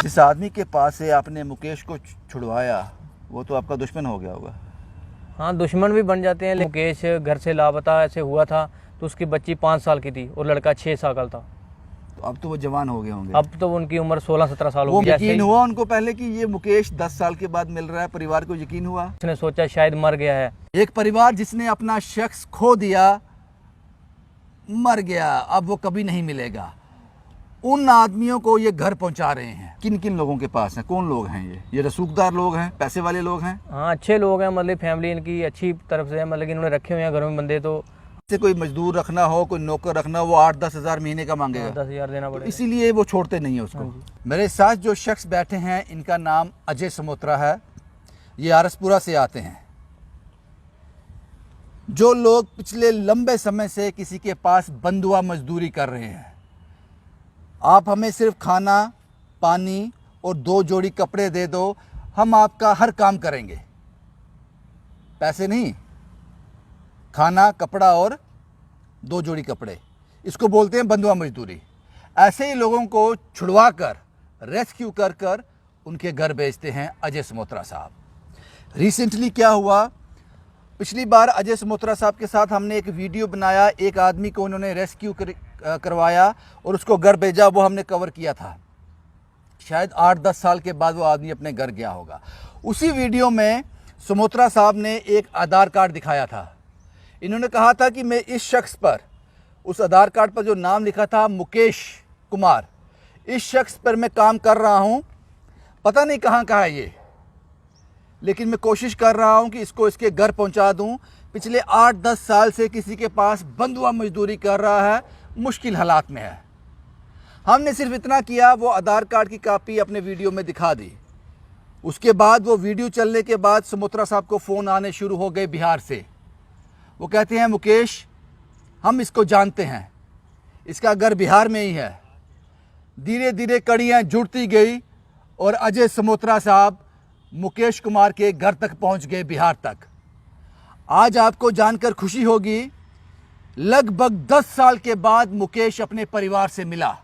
जिस आदमी के पास से आपने मुकेश को छुड़वाया वो तो आपका दुश्मन हो गया होगा। हाँ, दुश्मन भी बन जाते हैं। मुकेश घर से लापता ऐसे हुआ था तो उसकी बच्ची 5 साल की थी और लड़का 6 साल का था। तो अब तो वो जवान हो गए होंगे। अब तो उनकी उम्र 16-17 साल हो वो गई। यकीन हुआ उनको पहले कि ये मुकेश 10 साल के बाद मिल रहा है, परिवार को यकीन हुआ। उसने सोचा शायद मर गया है। एक परिवार जिसने अपना शख्स खो दिया, मर गया, अब वो कभी नहीं मिलेगा। उन आदमियों को ये घर पहुंचा रहे हैं। किन किन लोगों के पास हैं? कौन लोग हैं ये रसूखदार लोग हैं, पैसे वाले लोग हैं? हाँ, अच्छे लोग हैं, मतलब फैमिली इनकी अच्छी तरफ से है, मतलब इन्होंने रखे हुए हैं घरों में बंदे। तो से कोई मजदूर रखना हो, कोई नौकर रखना हो, वो 8-10 हज़ार महीने का मांगेगा। 10,000 देना पड़ेगा। इसीलिए वो छोड़ते नहीं है उसको। मेरे साथ जो शख्स बैठे हैं इनका नाम अजय समोत्रा है। ये आरसपुरा से आते हैं। जो लोग पिछले लंबे समय से किसी के पास बंधुआ मजदूरी कर रहे हैं, आप हमें सिर्फ खाना, पानी और 2 जोड़ी कपड़े दे दो, हम आपका हर काम करेंगे। पैसे नहीं, खाना, कपड़ा और 2 जोड़ी कपड़े, इसको बोलते हैं बंधुआ मजदूरी। ऐसे ही लोगों को छुड़वा कर, रेस्क्यू कर कर उनके घर भेजते हैं अजय समोत्रा साहब। रिसेंटली क्या हुआ, पिछली बार अजय समोत्रा साहब के साथ हमने एक वीडियो बनाया, एक आदमी को उन्होंने रेस्क्यू करवाया और उसको घर भेजा, वो हमने कवर किया था। शायद 8-10 साल के बाद वो आदमी अपने घर गया होगा। उसी वीडियो में समोत्रा साहब ने एक आधार कार्ड दिखाया था। इन्होंने कहा था कि मैं इस शख्स पर, उस आधार कार्ड पर जो नाम लिखा था मुकेश कुमार, इस शख्स पर मैं काम कर रहा हूँ। पता नहीं कहाँ का है ये, लेकिन मैं कोशिश कर रहा हूँ कि इसको इसके घर पहुँचा दूँ। पिछले 8-10 साल से किसी के पास बंधुआ मजदूरी कर रहा है, मुश्किल हालात में है। हमने सिर्फ इतना किया, वो आधार कार्ड की कॉपी अपने वीडियो में दिखा दी। उसके बाद वो वीडियो चलने के बाद समोत्रा साहब को फ़ोन आने शुरू हो गए बिहार से। वो कहते हैं मुकेश, हम इसको जानते हैं, इसका घर बिहार में ही है। धीरे धीरे कड़ियाँ जुड़ती गई और अजय समोत्रा साहब मुकेश कुमार के घर तक पहुंच गए, बिहार तक। आज आपको जानकर खुशी होगी, लगभग 10 साल के बाद मुकेश अपने परिवार से मिला।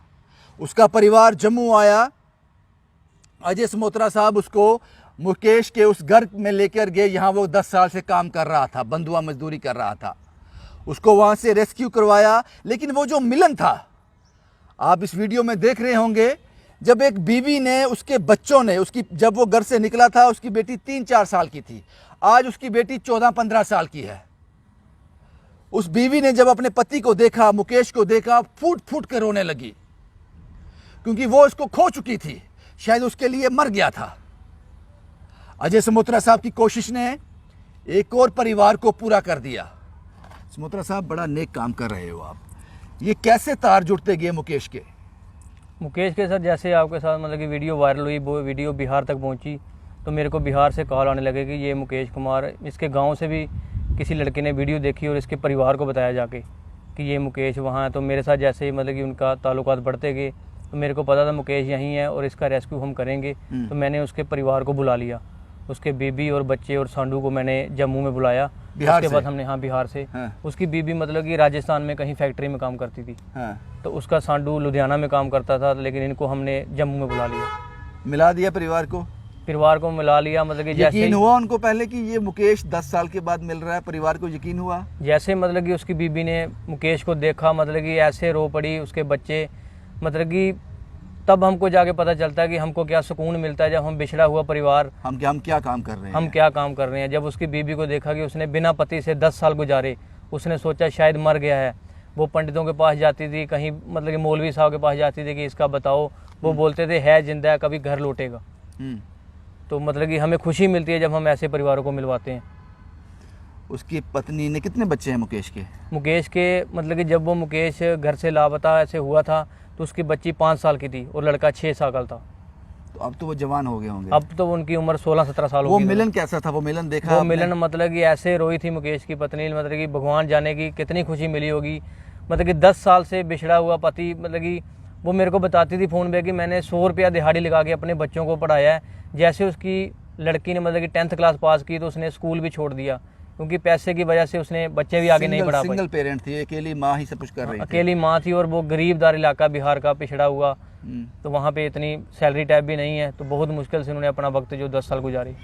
उसका परिवार जम्मू आया। अजय समोत्रा साहब उसको मुकेश के उस घर में लेकर गए, यहाँ वो 10 साल से काम कर रहा था, बंधुआ मजदूरी कर रहा था। उसको वहाँ से रेस्क्यू करवाया। लेकिन वो जो मिलन था, आप इस वीडियो में देख रहे होंगे, जब एक बीवी ने, उसके बच्चों ने, उसकी, जब वो घर से निकला था उसकी बेटी 3-4 साल की थी, आज उसकी बेटी 14-15 साल की है। उस बीवी ने जब अपने पति को देखा, मुकेश को देखा, फूट फूट कर रोने लगी, क्योंकि वो इसको खो चुकी थी, शायद उसके लिए मर गया था। अजय समोत्रा साहब की कोशिश ने एक और परिवार को पूरा कर दिया। समोत्रा साहब, बड़ा नेक काम कर रहे हो आप। ये कैसे तार जुड़ते गए मुकेश के? मुकेश के साथ जैसे आपके साथ मतलब कि वीडियो वायरल हुई, वो वीडियो बिहार तक पहुंची, तो मेरे को बिहार से कॉल आने लगे कि ये मुकेश कुमार, इसके गांव से भी किसी लड़के ने वीडियो देखी और इसके परिवार को बताया जाके कि ये मुकेश वहाँ है। तो मेरे साथ जैसे ही मतलब कि उनका ताल्लुकात बढ़ते गए, तो मेरे को पता था मुकेश यहीं है और इसका रेस्क्यू हम करेंगे। तो मैंने उसके परिवार को बुला लिया, उसके बेबी और बच्चे और सांडू को मैंने जम्मू में बुलाया। उसके बाद हमने, हाँ, बिहार से। उसकी बीबी मतलब कि राजस्थान में कहीं फैक्ट्री में काम करती थी। तो उसका सांडू लुधियाना में काम करता था, लेकिन इनको हमने जम्मू में बुला लिया। मिला दिया परिवार को मिला लिया। मतलब कि जैसे यकीन हुआ उनको पहले कि ये मुकेश 10 साल के बाद मिल रहा है, परिवार को यकीन हुआ। जैसे मतलब कि उसकी बीबी ने मुकेश को देखा, मतलब कि ऐसे रो पड़ी, उसके बच्चे, मतलब कि तब हमको जाके पता चलता है कि हमको क्या सुकून मिलता है जब हम बिछड़ा हुआ परिवार, हम क्या काम कर रहे हैं, हम क्या काम कर रहे हैं। जब उसकी बीबी को देखा कि उसने बिना पति से 10 साल गुजारे, उसने सोचा शायद मर गया है। वो पंडितों के पास जाती थी, कहीं मतलब कि मौलवी साहब के पास जाती थी कि इसका बताओ। वो बोलते थे है जिंदा है, कभी घर लौटेगा। तो मतलब कि हमें खुशी मिलती है जब हम ऐसे परिवारों को मिलवाते हैं। उसकी पत्नी ने कितने बच्चे हैं मुकेश के? मतलब कि जब वो मुकेश घर से लापता ऐसे हुआ था तो उसकी बच्ची 5 साल की थी और लड़का 6 साल का था। तो अब तो वो जवान हो गए होंगे। अब तो उनकी उम्र 16-17 साल हो वो गई। मिलन कैसा था? वो मिलन देखा? वो मिलन मतलब कि ऐसे रोई थी मुकेश की पत्नी, मतलब कि भगवान जाने की कितनी खुशी मिली होगी। मतलब कि 10 साल से बिछड़ा हुआ पति, मतलब कि वो मेरे को बताती थी फ़ोन पे कि मैंने 100 रुपया दिहाड़ी लगा के अपने बच्चों को पढ़ाया है। जैसे उसकी लड़की ने मतलब कि 10th क्लास पास की तो उसने स्कूल भी छोड़ दिया क्योंकि पैसे की वजह से उसने बच्चे भी आगे नहीं बढ़ा पाए। सिंगल पेरेंट थी, अकेली माँ ही सब कुछ कर रही थी। अकेली माँ थी और वो गरीबदार इलाका बिहार का पिछड़ा हुआ, तो वहाँ पे इतनी सैलरी टाइप भी नहीं है, तो बहुत मुश्किल से उन्होंने अपना वक्त जो 10 साल गुजारी।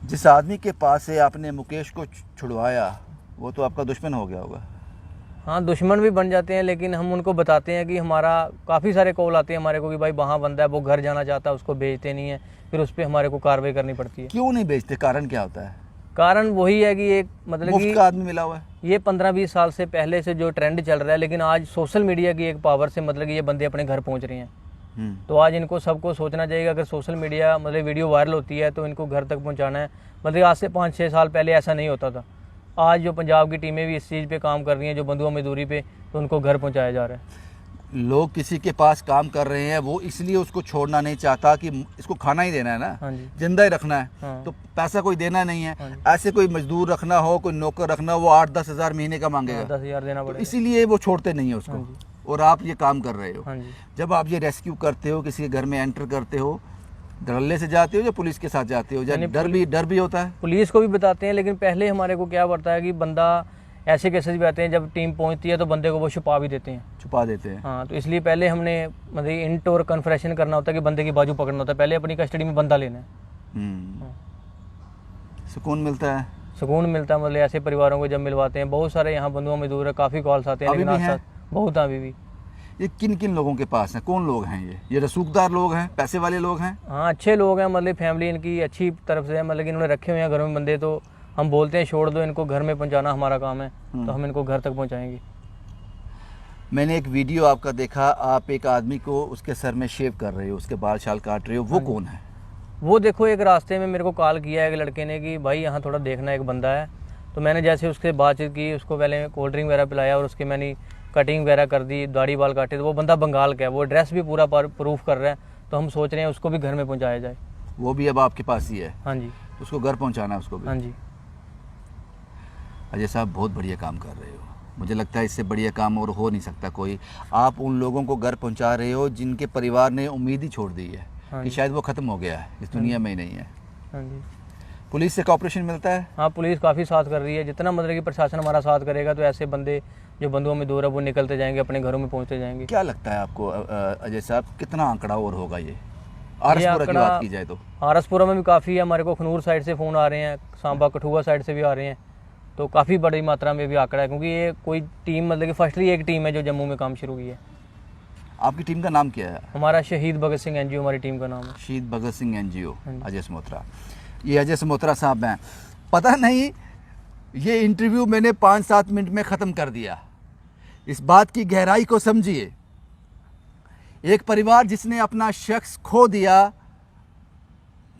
जिस आदमी के पास से आपने मुकेश को छुड़वाया वो तो आपका दुश्मन हो गया होगा। हाँ, दुश्मन भी बन जाते हैं, लेकिन हम उनको बताते हैं कि हमारा काफ़ी सारे कॉल आते हैं हमारे को कि भाई वहाँ बंदा है, वो घर जाना चाहता है, उसको भेजते नहीं है, फिर उस पर हमारे को कार्रवाई करनी पड़ती है। क्यों नहीं भेजते, कारण क्या होता है? कारण वही है कि एक मतलब मुफ्त कि का आदमी मिला हुआ है। ये 15-20 साल से पहले से जो ट्रेंड चल रहा है, लेकिन आज सोशल मीडिया की एक पावर से मतलब कि ये बंदे अपने घर पहुँच रहे हैं। तो आज इनको सबको सोचना चाहिए, अगर सोशल मीडिया मतलब वीडियो वायरल होती है तो इनको घर तक पहुँचाना है। मतलब आज से 5-6 साल पहले ऐसा नहीं होता था। आज जो पंजाब की टीमें भी इस चीज़ पे काम कर रही हैं, जो बंधुआ मजदूरी पे, तो उनको घर पहुंचाया जा रहा है। लोग किसी के पास काम कर रहे हैं, वो इसलिए उसको छोड़ना नहीं चाहता कि इसको खाना ही देना है ना, हाँ जी, जिंदा ही रखना है। हाँ। तो पैसा कोई देना नहीं है। हाँ जी। ऐसे कोई मजदूर रखना हो, कोई नौकर रखना हो, वो 8-10 हज़ार महीने का मांगेगा। 10,000 देना तो पड़ेगा। इसीलिए वो छोड़ते नहीं है उसको। हाँ जी। और आप ये काम कर रहे हो। हाँ जी। जब आप ये रेस्क्यू करते हो, किसी के घर में एंटर करते हो, धड़ल्ले से जाते हो या पुलिस के साथ जाते हो? या डर भी होता है? पुलिस को भी बताते हैं, लेकिन पहले हमारे को क्या पड़ता है कि बंदा ऐसे केसेस भी आते हैं जब टीम पहुंचती है तो बंदे को वो छुपा भी देते हैं। छुपा देते हैं। हाँ, तो इसलिए पहले हमने मतलब इंट और कन्फेशन करना होता है कि बंदे की बाजू पकड़ना होता है, पहले अपनी कस्टडी में बंदा लेना है। सुकून मिलता है। सुकून मिलता है, मतलब ऐसे परिवारों को जब मिलवाते हैं। बहुत सारे यहाँ बंधुआ मजदूर है, काफ़ी कॉल्स आते हैं, अभी लेकिन भी आज हैं? तक बहुत अभी भी। ये किन किन लोगों के पास है? कौन लोग हैं ये रसूखदार लोग हैं, पैसे वाले लोग हैं? हाँ, अच्छे लोग हैं, मतलब फैमिली इनकी अच्छी तरफ से है, मतलब कि इन्होंने रखे हुए हैं घर में बंदे, तो हम बोलते हैं छोड़ दो इनको, घर में पहुंचाना हमारा काम है, तो हम इनको घर तक पहुंचाएंगे। मैंने एक वीडियो आपका देखा, आप एक आदमी को उसके सर में शेव कर रहे हो, उसके बाल शाल काट रहे हो, वो कौन है? वो देखो, एक रास्ते में मेरे को कॉल किया है एक लड़के ने कि भाई यहाँ थोड़ा देखना, एक बंदा है। तो मैंने जैसे उससे बातचीत की, उसको पहले कोल्ड ड्रिंक वगैरह पिलाया और उसके मैंने कटिंग वगैरह कर दी, दाढ़ी बाल काटे। तो वो बंदा बंगाल का है, वो एड्रेस भी पूरा प्रूफ कर रहा है, तो हम सोच रहे हैं उसको भी घर में पहुँचाया जाए। वो भी अब आपके पास ही है? हाँ जी। उसको घर पहुँचाना है उसको भी? हाँ जी। अजय साहब, बहुत बढ़िया काम कर रहे हो। मुझे लगता है इससे बढ़िया काम और हो नहीं सकता कोई। आप उन लोगों को घर पहुंचा रहे हो जिनके परिवार ने उम्मीद ही छोड़ दी है कि शायद वो ख़त्म हो गया है, इस दुनिया में ही नहीं है। हाँ जी। पुलिस से कॉपरेशन मिलता है? हाँ, पुलिस काफ़ी साथ कर रही है। जितना मतलब कि प्रशासन हमारा साथ करेगा तो ऐसे बंदे जो बंधुओं में दूर है वो निकलते जाएंगे, अपने घरों में पहुँचते जाएंगे। क्या लगता है आपको अजय साहब, कितना आंकड़ा और होगा ये आरसपुरा की बात की जाए तो? आरसपुरा में भी काफ़ी है, हमारे को खनूर साइड से फ़ोन आ रहे हैं, सांबा कठुआ साइड से भी आ रहे हैं, तो काफ़ी बड़ी मात्रा में भी आंकड़ा है, क्योंकि ये कोई टीम मतलब कि फर्स्टली एक टीम है जो जम्मू में काम शुरू की है। आपकी टीम का नाम क्या है? हमारा शहीद भगत सिंह एनजीओ हमारी टीम का नाम है। शहीद भगत सिंह एनजीओ, अजय समोत्रा। ये अजय समोत्रा साहब हैं। पता नहीं ये इंटरव्यू मैंने 5-7 मिनट में ख़त्म कर दिया। इस बात की गहराई को समझिए। एक परिवार जिसने अपना शख्स खो दिया,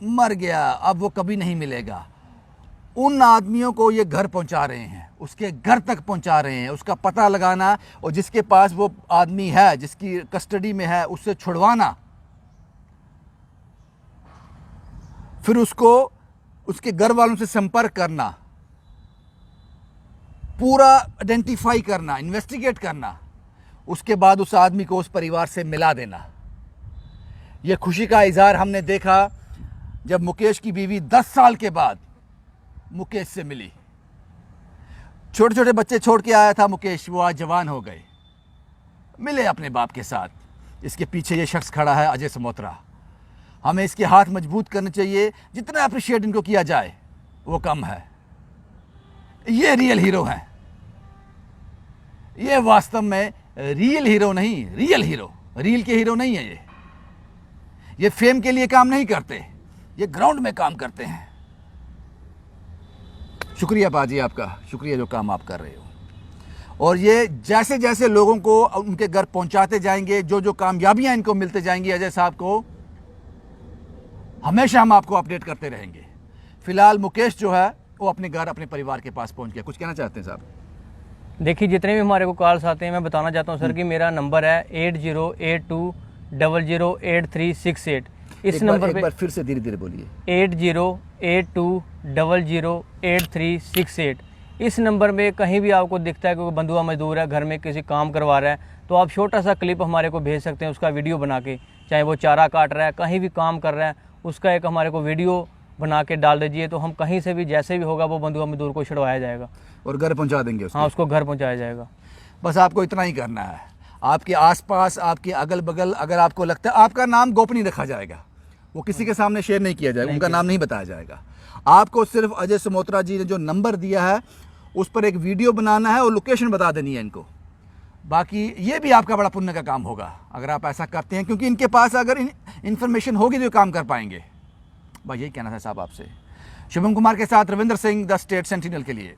मर गया, अब वो कभी नहीं मिलेगा। उन आदमियों को ये घर पहुंचा रहे हैं, उसके घर तक पहुंचा रहे हैं, उसका पता लगाना और जिसके पास वो आदमी है, जिसकी कस्टडी में है, उससे छुड़वाना, फिर उसको उसके घर वालों से संपर्क करना, पूरा आइडेंटिफाई करना, इन्वेस्टिगेट करना, उसके बाद उस आदमी को उस परिवार से मिला देना। यह खुशी का इजहार हमने देखा जब मुकेश की बीवी 10 साल के बाद मुकेश से मिली। छोटे छोटे बच्चे छोड़ के आया था मुकेश, वो आज जवान हो गए, मिले अपने बाप के साथ। इसके पीछे ये शख्स खड़ा है, अजय समोत्रा। हमें इसके हाथ मजबूत करने चाहिए। जितना अप्रिशिएट इनको किया जाए वो कम है। ये रियल हीरो हैं। ये वास्तव में रियल हीरो नहीं, रियल हीरो, रील के हीरो नहीं है ये फेम के लिए काम नहीं करते, ये ग्राउंड में काम करते हैं। शुक्रिया पाजी आपका, शुक्रिया जो काम आप कर रहे हो। और ये जैसे जैसे लोगों को उनके घर पहुंचाते जाएंगे, जो जो कामयाबियां इनको मिलते जाएंगी अजय साहब को, हमेशा हम आपको अपडेट करते रहेंगे। फिलहाल मुकेश जो है वो अपने घर, अपने परिवार के पास पहुंच गया। कुछ कहना चाहते हैं साहब? देखिए, जितने भी हमारे को कॉल्स आते हैं, मैं बताना चाहता हूं सर कि मेरा नंबर है 8082008368। इस नंबर पे एक बार फिर से धीरे धीरे बोलिए। 8082008368। इस नंबर में कहीं भी आपको दिखता है कि कोई बंधुआ मजदूर है, घर में किसी काम करवा रहा है, तो आप छोटा सा क्लिप हमारे को भेज सकते हैं, उसका वीडियो बना के। चाहे वो चारा काट रहा है, कहीं भी काम कर रहा है, उसका एक हमारे को वीडियो बना के डाल दीजिए, तो हम कहीं से भी जैसे भी होगा वो बंधुआ मजदूर को छुड़वाया जाएगा और घर पहुंचा देंगे उसको। हाँ, उसको घर पहुंचाया जाएगा। बस आपको इतना ही करना है। आपके आसपास, आपके अगल बगल अगर आपको लगता है, आपका नाम गोपनीय रखा जाएगा, वो किसी के सामने शेयर नहीं किया जाएगा, उनका नाम नहीं बताया जाएगा। आपको सिर्फ अजय समोत्रा जी ने जो नंबर दिया है उस पर एक वीडियो बनाना है और लोकेशन बता देनी है इनको। बाकी ये भी आपका बड़ा पुण्य का काम होगा अगर आप ऐसा करते हैं, क्योंकि इनके पास अगर इन्फॉर्मेशन होगी तो ये काम कर पाएंगे। बस यही कहना था साहब आपसे। शुभम कुमार के साथ Ravindra Singh, the state sentinel के लिए।